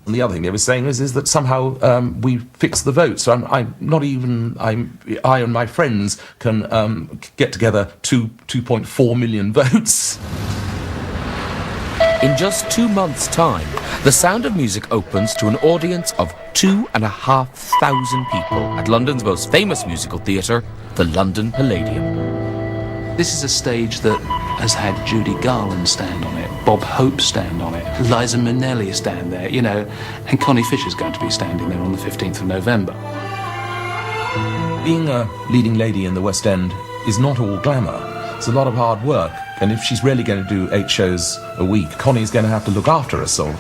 And the other thing they were saying is that somehow we fixed the vote. So I and my friends can get together 2.4 million votes. In just 2 months' time, The Sound of Music opens to an audience of 2,500 people at London's most famous musical theatre, the London Palladium. This is a stage that has had Judy Garland stand on it, Bob Hope stand on it, Liza Minnelli stand there, you know, and Connie Fisher's going to be standing there on the 15th of November. Being a leading lady in the West End is not all glamour. It's a lot of hard work, and if she's really going to do 8 shows a week, Connie's going to have to look after us all.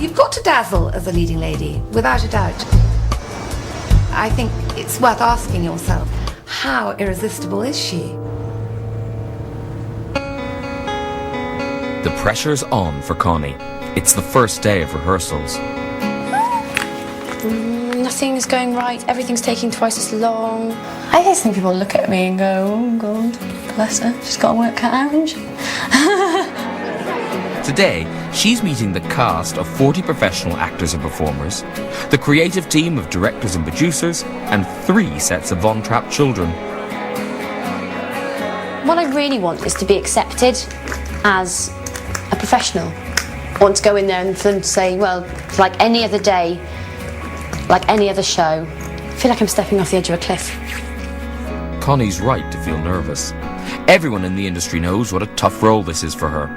You've got to dazzle as a leading lady, without a doubt. I think it's worth asking yourself, how irresistible is she? The pressure's on for Connie. It's the first day of rehearsals. Nothing's going right, everything's taking twice as long. I just think people look at me and go, oh God, bless her, she's got to work cut out, hasn't she? Today, she's meeting the cast of 40 professional actors and performers, the creative team of directors and producers, and 3 sets of Von Trapp children. What I really want is to be accepted as a professional. I want to go in there and for them to say, well, it's like any other day, like any other show. I feel like I'm stepping off the edge of a cliff. Connie's right to feel nervous. Everyone in the industry knows what a tough role this is for her.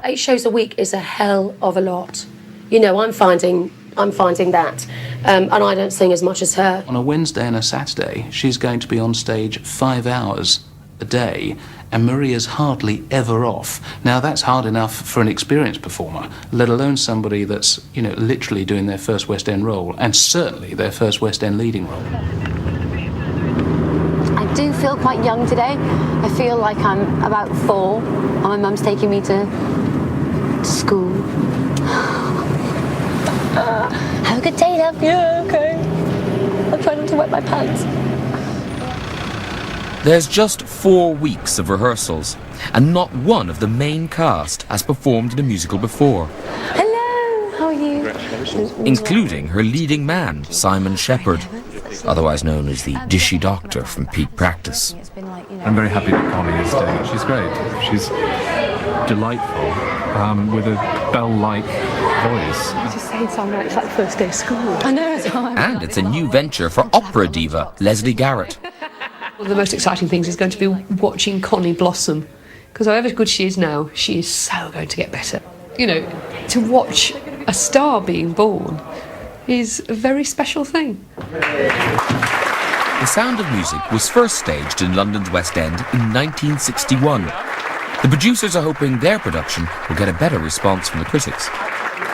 8 shows a week is a hell of a lot. You know, I'm finding that. And I don't sing as much as her. On a Wednesday and a Saturday, she's going to be on stage 5 hours a day, and Maria's hardly ever off. Now, that's hard enough for an experienced performer, let alone somebody that's, you know, literally doing their first West End role, and certainly their first West End leading role. I do feel quite young today. I feel like I'm about 4, and my mum's taking me to school. Have a good day, love. Yeah, okay. I'll try not to wet my pants. There's just 4 weeks of rehearsals, and not one of the main cast has performed in a musical before. Hello, how are you? Including her leading man, Simon Shepherd, otherwise known as the dishy doctor from Peak Practice. I'm very happy that Connie is doing it. She's great. She's delightful, with a bell-like voice. You just say it sounds like it's like the first day of school. I know, it's hard. And it's a new venture for opera diva Lesley Garrett. One of the most exciting things is going to be watching Connie blossom. Because however good she is now, she is so going to get better. You know, to watch a star being born is a very special thing. The Sound of Music was first staged in London's West End in 1961. The producers are hoping their production will get a better response from the critics.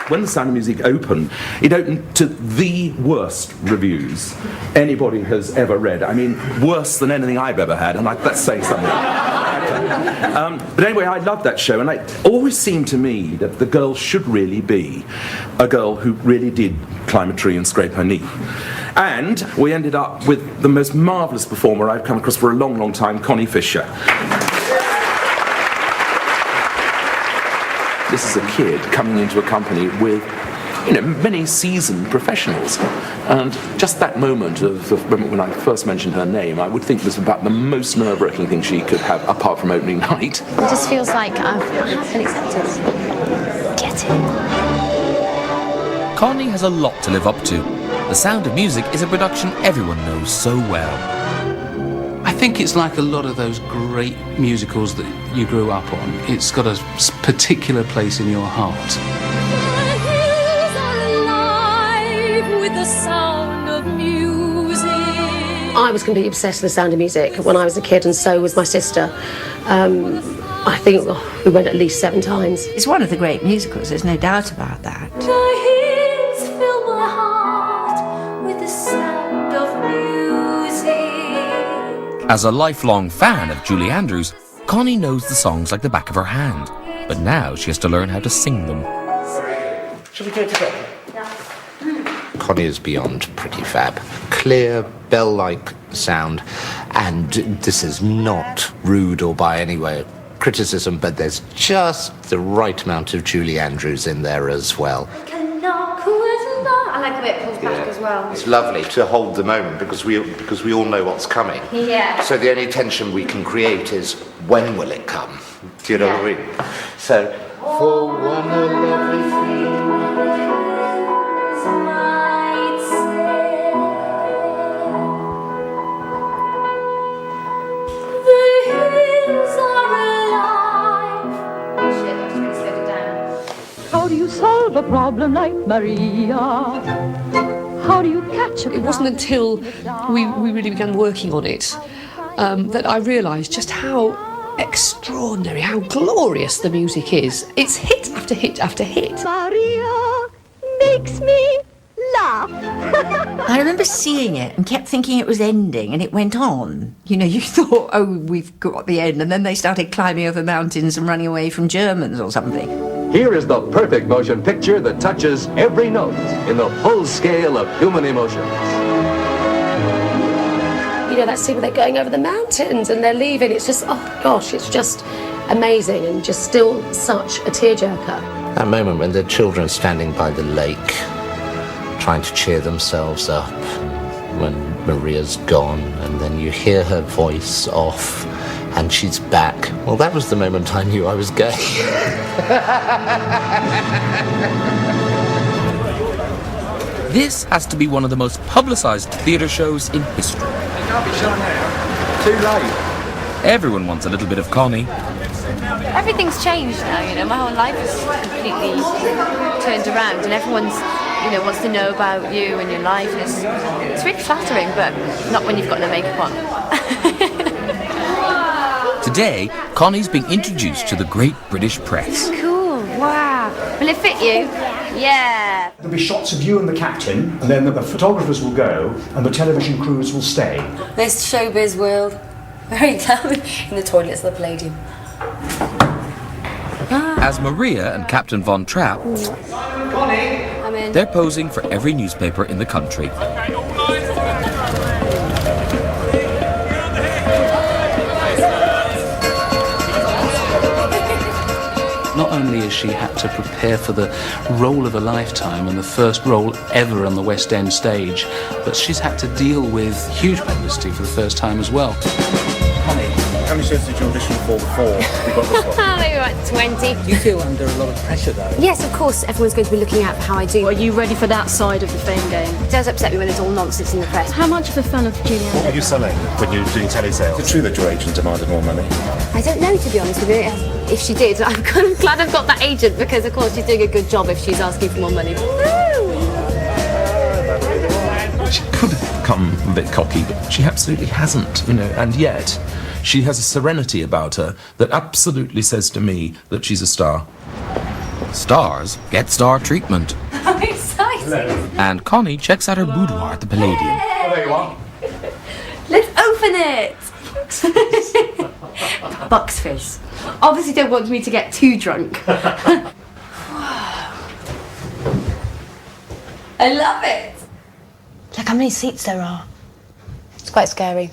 When The Sound of Music opened, it opened to the worst reviews anybody has ever read. I mean, worse than anything I've ever had, and that's saying something. But anyway, I loved that show, and it always seemed to me that the girl should really be a girl who really did climb a tree and scrape her knee. And we ended up with the most marvellous performer I've come across for a long, long time, Connie Fisher. This is a kid coming into a company with, you know, many seasoned professionals. And just that moment of when I first mentioned her name, I would think was about the most nerve-wracking thing she could have, apart from opening night. It just feels like I have been accepted. Get it. Connie has a lot to live up to. The Sound of Music is a production everyone knows so well. I think it's like a lot of those great musicals that you grew up on. It's got a particular place in your heart. I was completely obsessed with The Sound of Music when I was a kid, and so was my sister. I think we went at least 7 times. It's one of the great musicals, there's no doubt about that. As a lifelong fan of Julie Andrews, Connie knows the songs like the back of her hand. But now she has to learn how to sing them. Shall we go to bed? Connie is beyond pretty fab. Clear, bell-like sound. And this is not rude or by any way criticism, but there's just the right amount of Julie Andrews in there as well. I like the way it pulls back as well. It's lovely to hold the moment because we all know what's coming. Yeah. So the only tension we can create is when will it come? Do you know what I mean? So, for one a lovely thing. How do you solve a problem like Maria? How do you catch a... It wasn't until we really began working on it that I realised just how extraordinary, how glorious the music is. It's hit after hit after hit. Maria makes me laugh. I remember seeing it and kept thinking it was ending, and it went on. You know, you thought, oh, we've got the end, and then they started climbing over mountains and running away from Germans or something. Here is the perfect motion picture that touches every note in the full scale of human emotions. You know, that scene where they're going over the mountains and they're leaving, it's just, oh gosh, it's just amazing and just still such a tearjerker. That moment when the children are standing by the lake, trying to cheer themselves up, when Maria's gone, and then you hear her voice off, and she's back. Well, that was the moment I knew I was gay. This has to be one of the most publicised theatre shows in history. You can't be showing now. Too late. Everyone wants a little bit of Connie. Everything's changed now, you know. My whole life is completely turned around, and everyone's, you know, wants to know about you and your life. And it's really flattering, but not when you've got no makeup on. Today, Connie's being introduced to the great British press. Cool, wow. Will it fit you? Yeah. There'll be shots of you and the captain, and then the photographers will go, and the television crews will stay. This showbiz world, very glamorous, in the toilets of the Palladium. As Maria and Captain Von Trapp, Connie, they're posing for every newspaper in the country. Not only has she had to prepare for the role of a lifetime and the first role ever on the West End stage, but she's had to deal with huge publicity for the first time as well. Connie, how many shows did you audition for before we got this one? Maybe about 20. Do you feel under a lot of pressure though? Yes, of course, everyone's going to be looking out for how I do. Are you ready for that side of the fame game? It does upset me when there's all nonsense in the press. How much of a fan of Julia? What were you selling when you were doing telesales? Is it true that your agent demanded more money? I don't know, to be honest with you. If she did, I'm kind of glad I've got that agent, because of course she's doing a good job if she's asking for more money. She could have come a bit cocky, but she absolutely hasn't, you know, and yet she has a serenity about her that absolutely says to me that she's a star. Stars get star treatment. I'm excited. And Connie checks out her boudoir at the Palladium. Oh, there you are. Let's open it. Bucks fizz. Obviously don't want me to get too drunk. I love it. Look how many seats there are. It's quite scary.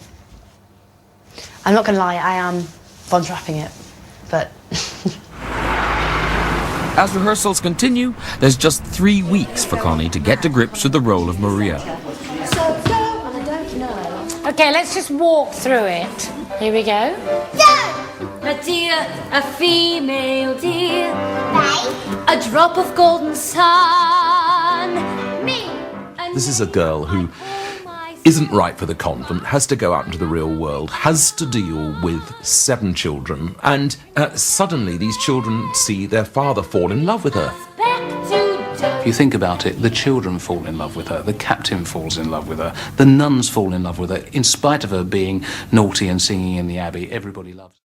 I'm not going to lie, I am Von Trapping it, but... As rehearsals continue, there's just 3 weeks for Connie to get to grips with the role of Maria. Okay, let's just walk through it. Here we go. A deer, a female deer, a drop of golden sun, me. This is a girl who isn't right for the convent, has to go out into the real world, has to deal with 7 children, and suddenly these children see their father fall in love with her. If you think about it, the children fall in love with her, the captain falls in love with her, the nuns fall in love with her. In spite of her being naughty and singing in the abbey, everybody loves her.